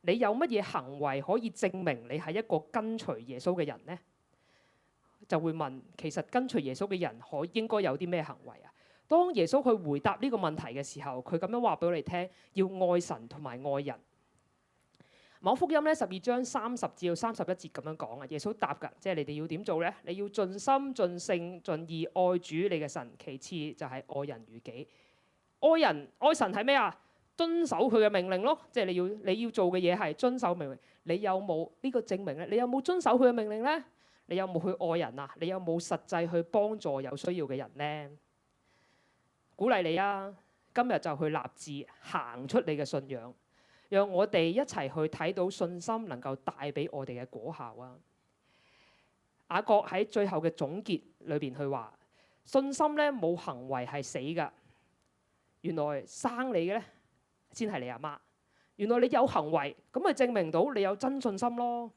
你有乜嘢行為可以證明你係一個跟隨耶穌嘅人呢？就會問，其實跟隨耶穌嘅人應該有啲咩行為啊？當耶穌去回答呢個問題嘅時候，佢咁樣話俾我哋聽，要愛神同埋愛人。馬可福音咧12章30至到31節咁樣講啊，耶穌答㗎，即係你哋要點做咧？你要盡心盡性盡意愛主你嘅神，其次就係愛人如己。愛神係咩啊？遵守佢嘅命令咯，即係你要做嘅嘢係遵守命令。你有冇呢個證明咧？你有冇遵守佢嘅命令咧？你有冇去愛人啊？你有冇實際去幫助有需要嘅人咧？鼓勵你啊！今日就去立志行出你嘅信仰，讓我哋一齊去睇到信心能夠帶俾我哋嘅果效啊！雅各喺最後嘅總結裏邊去話：信心咧冇行為係死㗎。原來生你嘅咧先係你阿媽。原來你有行為，咁咪證明到你有真信心咯。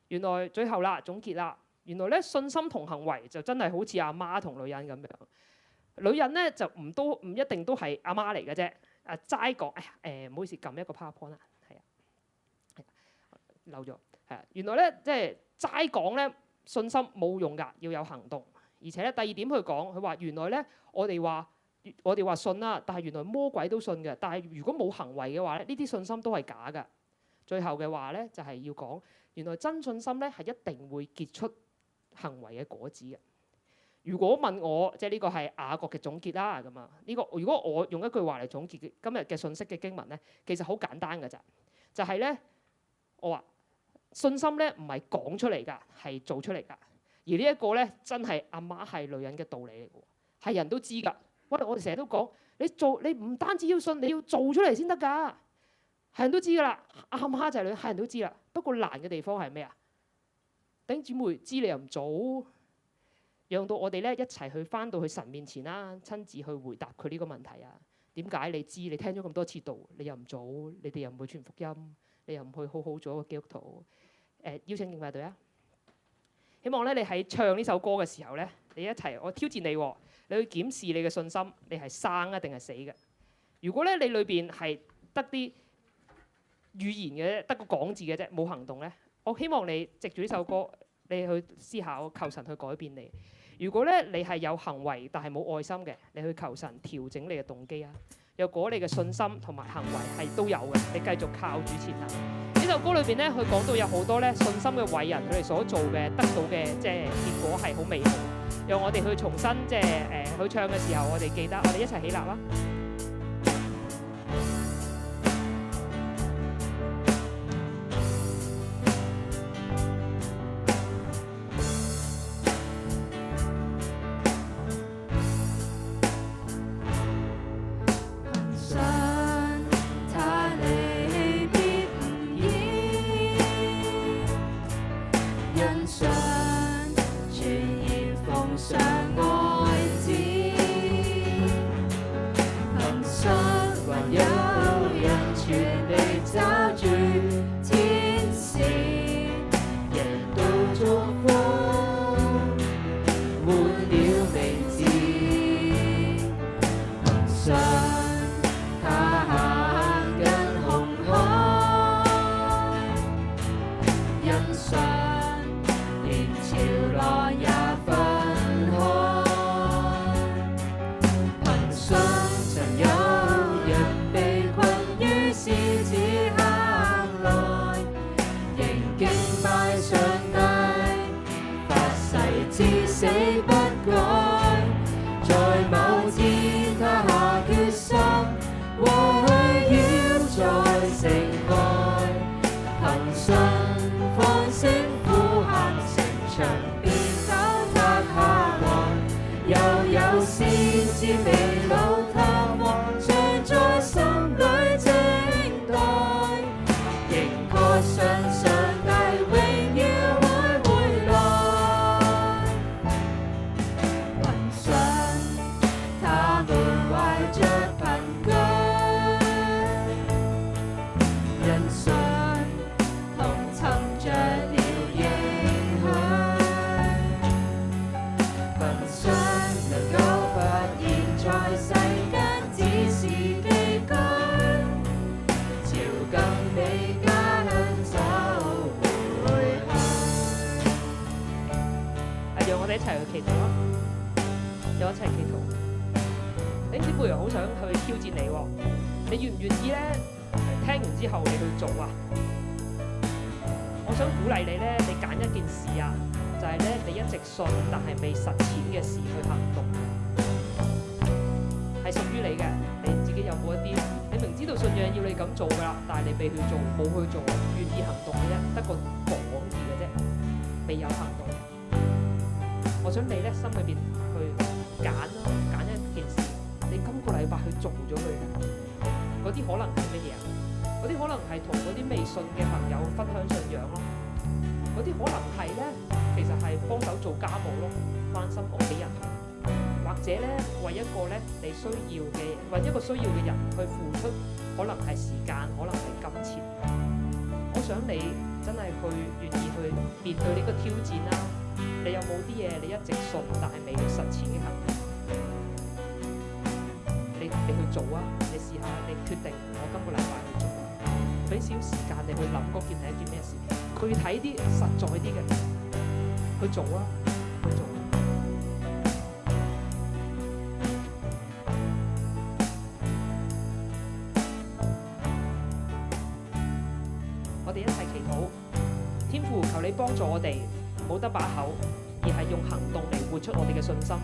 原來最後啦，總結啦，原來咧信心同行為就真係好似阿媽同女人咁樣。女人咧就唔一定都係阿媽嚟嘅啫。齋講，唔好意思，撳一個 PowerPoint 啦，係啊，漏咗，係啊。原來咧即係齋講咧信心冇用㗎，要有行動。而且咧第二點佢講，佢話原來咧我哋話信啦，但係原來魔鬼都信嘅。但係如果冇行為嘅話咧，呢啲信心都係假㗎。最後嘅話咧就係要講，原來真信心咧係一定會結出行為嘅果子嘅。如果問我，即係呢個係雅各嘅總結啦，咁啊，呢個如果我用一句話嚟總結今日嘅信息嘅經文咧，其實好簡單㗎咋，就係咧，我話信心咧唔係講出嚟㗎，係做出嚟㗎。而呢一個咧真係阿媽係女人嘅道理嚟㗎，係人都知㗎。我哋成日都講，你唔單止要信，你要做出嚟先得㗎，係人都知㗎啦。阿媽就係女人，係人都知啦。不過難嘅地方係咩啊？弟兄姊妹知你又唔做。讓到我哋咧一齊去返到去神面前啦，親自去回答佢呢個問題啊！點解你知你聽咗咁多次道，你又唔做？你哋又唔去傳福音，你又唔去好好做一個基督徒？邀請敬拜隊啊！希望咧你喺唱呢首歌嘅時候咧，你一齊我挑戰你喎，你去檢視你嘅信心，你係生啊定係死嘅？如果咧你裏邊係得啲語言嘅，得個講字嘅啫，冇行動咧，我希望你藉住呢首歌，你去思考，求神去改變你。如果咧你係有行為但係冇愛心嘅，你去求神調整你嘅動機啊。若果你嘅信心同埋行為係都有嘅，你繼續靠主前行。呢首歌裏邊咧，佢講到有好多咧信心嘅偉人，佢哋所做嘅得到嘅即係結果係好美好。讓我哋去重新即係去唱嘅時候，我哋記得，我哋一齊起立啦！一齊去祈禱啦！讓我一齊祈禱。弟兄姊妹好想去挑戰你喎，你願唔願意咧？聽完之後你去做啊！我想鼓勵你咧，你揀一件事啊，就係咧你一直信但係未實踐嘅事去行動，係屬於你嘅。你自己有冇一啲？你明咁做㗎啦，但係你未去做，冇去做，願意行動嘅啫，得個講字嘅啫，未有行動。我想你咧心裏邊去揀啦，揀一件事，你今個禮拜去做咗佢嘅。嗰啲可能係乜嘢啊？嗰啲可能係同嗰啲未信嘅朋友分享信仰咯。嗰啲可能係咧，其實係幫手做家務咯，關心屋企人。或者咧，為一個咧你需要嘅，為一個需要嘅人去付出，可能係時間，可能係金錢。我想你真係去願意去面對呢個挑戰啦。你有冇啲嘢你一直信但係未去實踐嘅行動？你去做啊！你試下，你決定我今個禮拜去做，俾少時間你去諗嗰件係一件咩事，具體啲、實在啲嘅去做啊！去做。我哋一齊祈禱，天父，求你幫助我哋，唔好得把口，而係用行動嚟活出我哋嘅信心，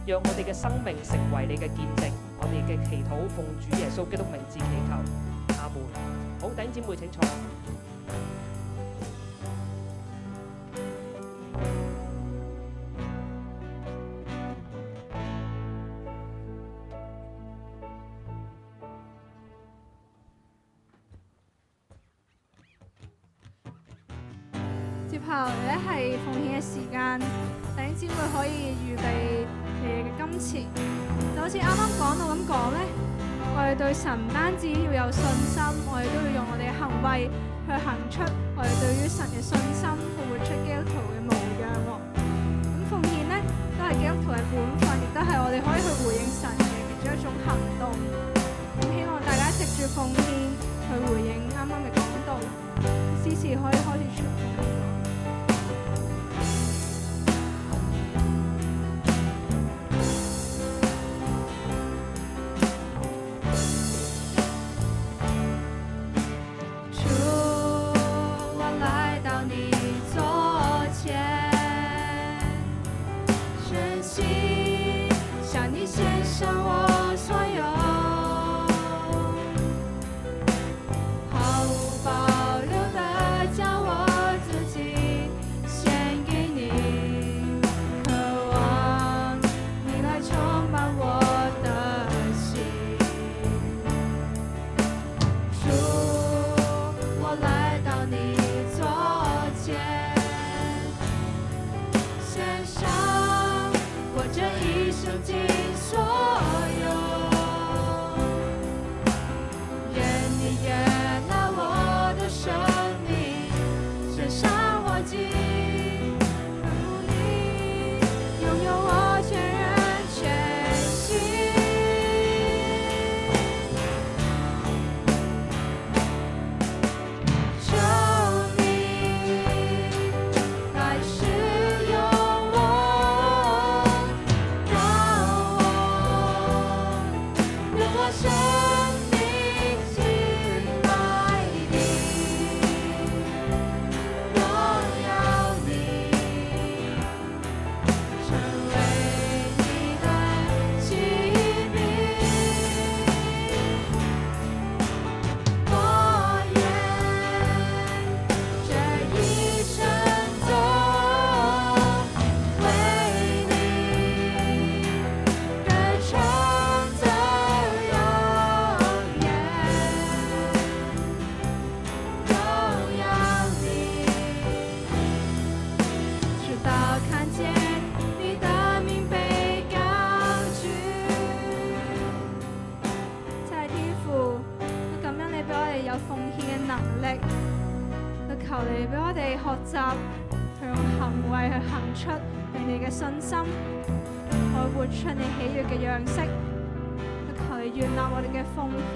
讓我哋嘅生命成為你嘅見證。我哋嘅祈禱奉主耶穌基督名字祈求，阿門。好，弟兄姊妹請坐。接下來咧係奉獻嘅時間，弟兄姊妹可以預備你哋嘅金錢，就好似啱啱講到咁講咧，我哋對神唔單止要有信心，我哋都要用我哋嘅行為去行出我哋對於神嘅信心，去活出基督徒嘅模樣喎。咁奉獻咧都係基督徒嘅本分，亦都係我哋可以去回應神嘅其中一種行動。咁希望大家藉住奉獻去回應啱啱嘅講道，支持可以開始傳奉獻。習去用行為去行出你嘅信心，去活出你喜悅嘅樣式。求你悅納我哋嘅奉獻，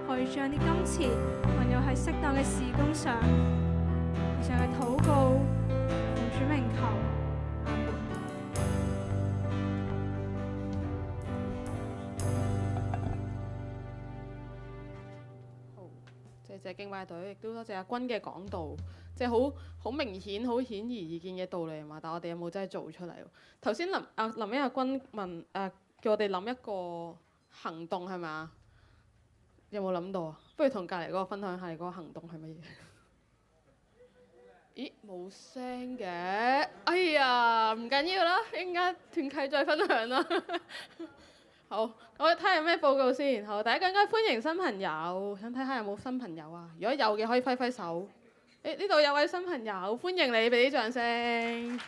可以將啲金錢運用喺適當嘅事工上。以上嘅禱告，奉主名求，阿門。好，謝謝敬拜隊，亦都多謝阿君嘅講道。即係好明顯、好顯而易見嘅道理嘛，但係我哋有冇真係做出嚟？頭先林英阿君問叫我哋諗一個行動係咪？有冇諗到啊？不如同隔離嗰個分享下你嗰個行動係乜嘢？咦，冇聲嘅，哎呀，唔緊要啦，一陣間團契再分享啦。好，我睇下有咩報告先。好，第一個應該歡迎新朋友，想睇下有冇新朋友啊？如果有嘅可以揮揮手。誒，呢度有位新朋友，歡迎你，俾啲掌聲。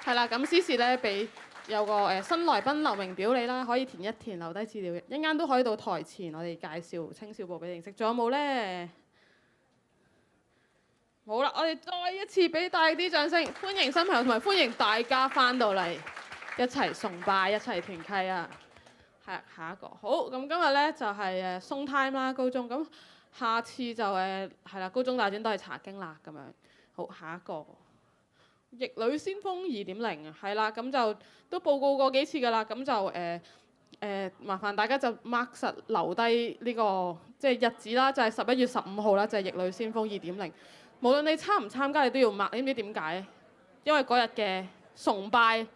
係啦，咁司事咧俾有個新來賓留名表你啦，可以填一填，留低資料嘅。一陣間都可以到台前，我哋介紹青少部俾你認識。仲有冇咧？好啦，我哋再一次俾大啲掌聲，歡迎新朋友同埋歡迎大家翻到嚟一齊崇拜、一齊團契啊！係下一個好，咁今日咧就係鬆 time 啦，高中咁下次就係啦，高中大專都係查經啦咁樣。好，下一個逆女先鋒2.0係啦，咁就都報告過幾次㗎啦，咁就麻煩大家就 mark 實留低呢個即係日子啦，就係11月15號啦，就係逆女先鋒2.0。無論你參唔參加，你都要默。你知唔知點解？因為嗰日嘅崇拜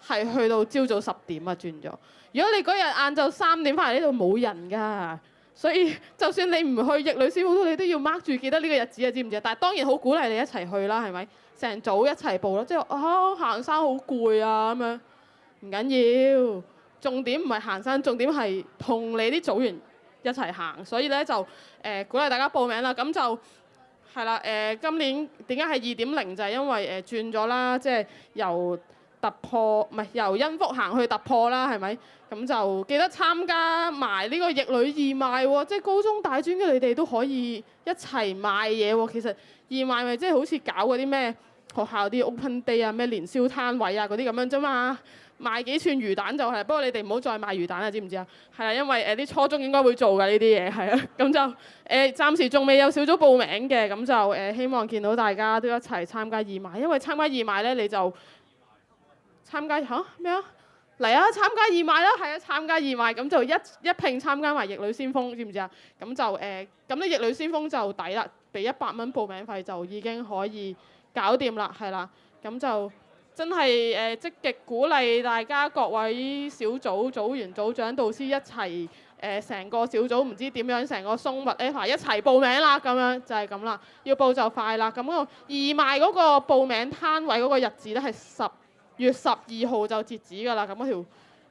係去到朝早10點啊，轉咗。如果你嗰日晏晝3點翻嚟呢度冇人㗎，所以就算你唔去逆女先鋒，你都要 mark 住記得呢個日子啊，知唔知啊？但係當然好鼓勵你一齊去啦，係咪？成組一齊報咯，即係行山好攰啊咁樣，唔緊要。重點唔係行山，重點係同你啲組員一齊行。所以咧就鼓勵大家報名啦，咁就。係啦，今年點解係2.0就係因為轉咗啦，即係由突破唔係由恩福行去突破啦，係咪？咁就記得參加埋呢個逆女義賣喎，即係高中大專嘅你哋都可以一齊賣嘢喎。其實義賣咪即係好似搞嗰啲咩學校啲 open day 啊、咩年宵攤位啊嗰啲咁樣啫嘛。賣幾串魚蛋就係，不過你哋唔好再賣魚蛋啦，知唔知啊？係啊，因為啲初中應該會做㗎呢啲嘢，係啊，咁就暫時仲未有小組報名嘅，咁就希望見到大家都一齊參加義賣，因為參加義賣咧你就參加咩啊？嚟啊！參加義賣啦，係啊，參加義賣咁就一併參加埋逆女先鋒，知唔知啊？咁就咁呢逆女先鋒就抵啦，俾100蚊報名費就已經可以搞掂啦，係啦，咁就。真係積極鼓勵大家各位小組組員、組長、導師一齊成個小組唔知點樣成個鬆物一齊報名啦，咁樣就係咁啦。要報就快啦。咁個義賣嗰個報名攤位嗰個日子咧係10月12號就截止㗎啦。咁嗰條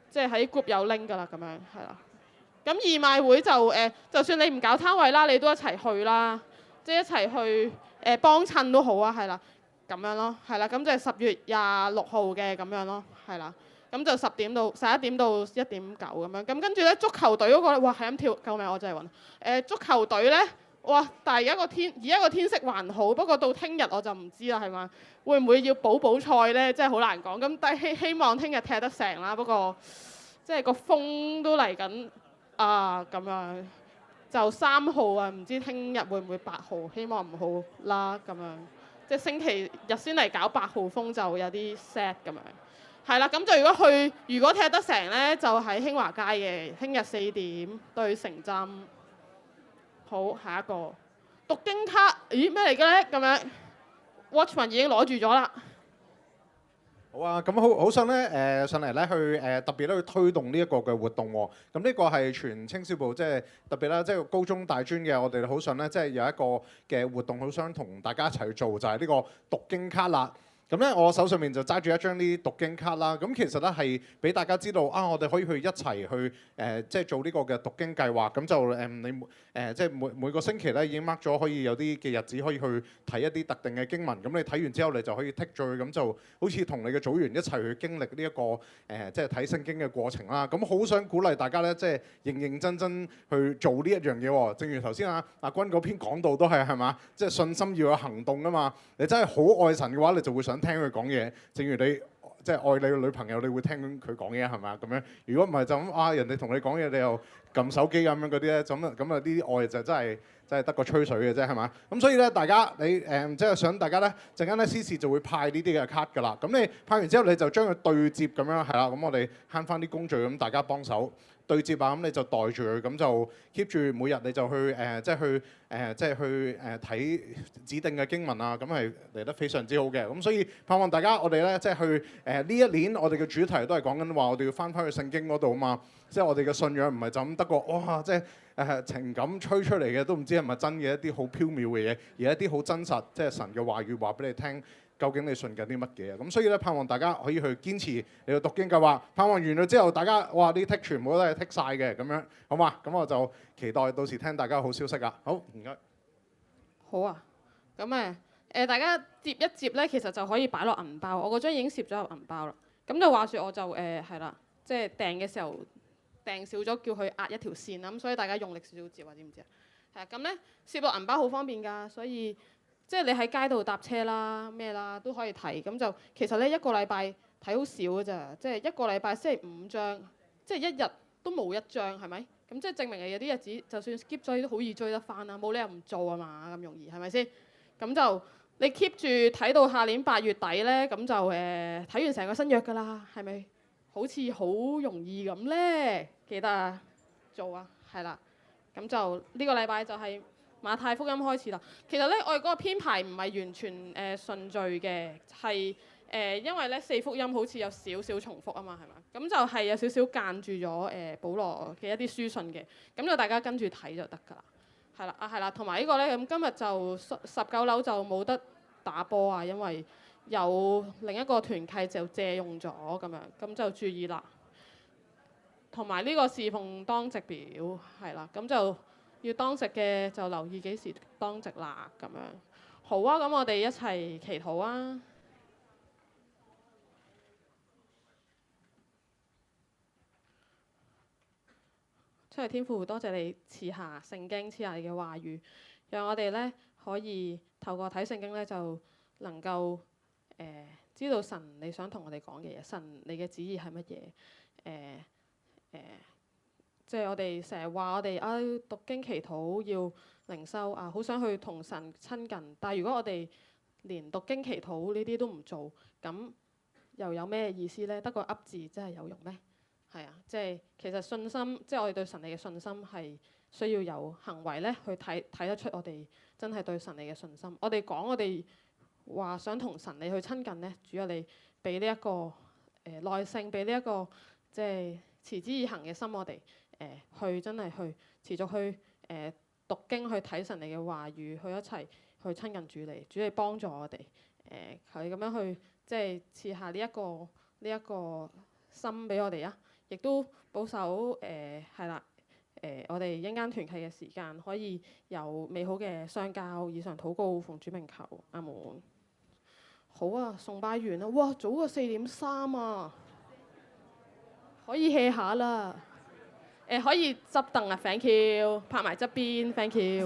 即係喺 group 有 link 㗎啦，咁樣係啦。咁義賣會就算你唔搞攤位啦，你都一齊去啦，即係一齊去幫襯都好啊，係啦。咁樣咯，係啦，咁就係10月26號嘅咁樣咯，係啦，咁就11點到1點9咁樣，咁跟住咧足球隊嗰個咧，哇係咁跳，救命我真係暈。足球隊咧，哇！但係而家個天色還好，不過到聽日我就唔知啦，係嘛？會唔會要補賽咧？真係好難講。咁但係希望聽日踢得成啦，不過即係個風都嚟緊啊咁樣，就3號啊，唔知聽日會唔會8號？希望唔好啦咁樣。即係星期日先嚟搞8號風就有啲 sad 咁樣，係啦，咁就如果踢得成咧，就喺興華街嘅，聽日4點對城針。好，下一個讀經卡，咦咩嚟嘅咧？咁樣 Watchman 已經攞住咗啦。好啊，咁好想咧上嚟咧去特別咧去推動呢一個嘅活動喎。咁呢個係全青少部即係特別啦，即係高中大專嘅我哋好想咧，即係有一個嘅活動，好想同大家一齊去做，就係呢個讀經卡啦。咁咧，我手上面就揸住一張呢啲讀經卡啦。咁其實咧係俾大家知道啊，我哋可以去一齊去即係做呢個嘅讀經計劃。咁就你即係每個星期咧已經 mark 咗，可以有啲嘅日子可以去睇一啲特定嘅經文。咁你睇完之後，你就可以剔咗佢，咁就好似同你嘅組員一齊去經歷呢一個即係睇聖經嘅過程啦。咁好想鼓勵大家咧，即係認真去做呢一樣嘢喎。正如頭先阿君嗰篇講道都係嘛，即係信心要有行動啊嘛。你真係好愛神嘅話，你就會想聽佢講嘢，正如你即係愛你嘅女朋友，你會聽佢講嘢係咪？咁樣如果唔係就咁人哋同你講嘢，你又撳手機咁樣嗰啲咧，咁啊呢啲愛就真係得個吹水嘅啫係嘛？咁所以咧，大家你即係想大家咧陣間咧司事就會派呢啲嘅卡㗎啦。咁你派完之後，你就將佢對接咁樣係啦。咁我哋慳翻啲工序，咁大家幫手對接啊。咁你就袋住佢，咁就 keep 住每日你就去即係去睇指定嘅經文啊，咁係嚟得非常之好嘅。咁所以盼望大家我哋咧即係去呢一年我哋嘅主題都係講緊話，我哋要翻去聖經嗰度啊嘛。即係我哋嘅信仰唔係就咁得個哇，即係情感吹出嚟嘅，都唔知係咪真嘅一啲好飄渺嘅嘢，而係一啲好真實，即係神嘅話語話俾你聽。究竟你信緊啲乜嘢？咁所以咧，盼望大家可以去堅持你嘅讀經計劃。盼望完咗之後，大家哇啲剔全部都係剔晒嘅咁樣，好嘛？咁我就期待到時聽大家好消息啊！好，唔該。好啊，咁大家接一接咧，其實就可以擺落銀包。我嗰張已經攝咗入銀包啦。咁就話說我就係啦，即係訂嘅時候訂少咗，叫佢壓一條線啦。咁所以大家用力少少接啊，知唔知啊？係啊，咁咧攝落銀包好方便㗎，所以。即係你喺街度搭車啦、咩啦都可以睇，咁就其實咧一個禮拜睇好少㗎咋，即係一個禮拜先係5張，即係一日都冇1張，係咪？咁即係證明你有啲日子就算 skip 咗都好易追得翻啦，冇理由唔做啊嘛，咁容易係咪先？咁就你 keep 住睇到下年8月底咧，咁就睇完成個新約㗎啦，係咪？好似好容易咁咧，記得啊，做啊，係啦，咁就呢個禮拜就係。馬太福音開始啦，其實咧我哋嗰個編排唔係完全順序嘅，係因為咧4福音好似有少少重複啊嘛，係嘛？咁就係有少少間住咗保羅嘅一啲書信嘅，咁就大家跟住睇就得㗎啦。係啦，係啦，同埋呢個咧咁今日就19樓就冇得打波啊，因為有另一個團契就借用咗咁樣，咁就注意啦。同埋呢個侍奉當值表係啦，咁就。要當值嘅就留意幾時當值啦，咁樣好啊！咁我哋一齊祈禱啊！出嚟天父，多謝你賜下聖經，賜下你嘅話語，讓我哋咧可以透過睇聖經咧就能夠知道神你想同我哋講嘅嘢，神你嘅旨意係乜嘢？即係我哋成日話我哋讀經祈禱要靈修啊，好想去同神親近。但係如果我哋連讀經祈禱呢啲都唔做，咁又有咩意思呢？得個噏字真係有用咩？係啊，即係其實信心，即係我哋對神你嘅信心係需要有行為咧去睇得出我哋真係對神你嘅信心。我哋講我哋話想同神你去親近呢，主要你俾呢一個耐性，俾呢一個即係持之以恆嘅心我哋。去真係去持續去讀經，去睇神你嘅話語，去一齊去親近主你，主你幫助我哋求你咁樣去即係賜下呢一個心俾我哋啊！亦都保守係啦我哋一間團契嘅時間可以有美好嘅相交。以上禱告奉主名求，阿門。好啊，崇拜完啦，哇，早過4:3啊，可以 hea 下啦。可以執凳啊 ，thank you，拍埋側邊 ，thank you。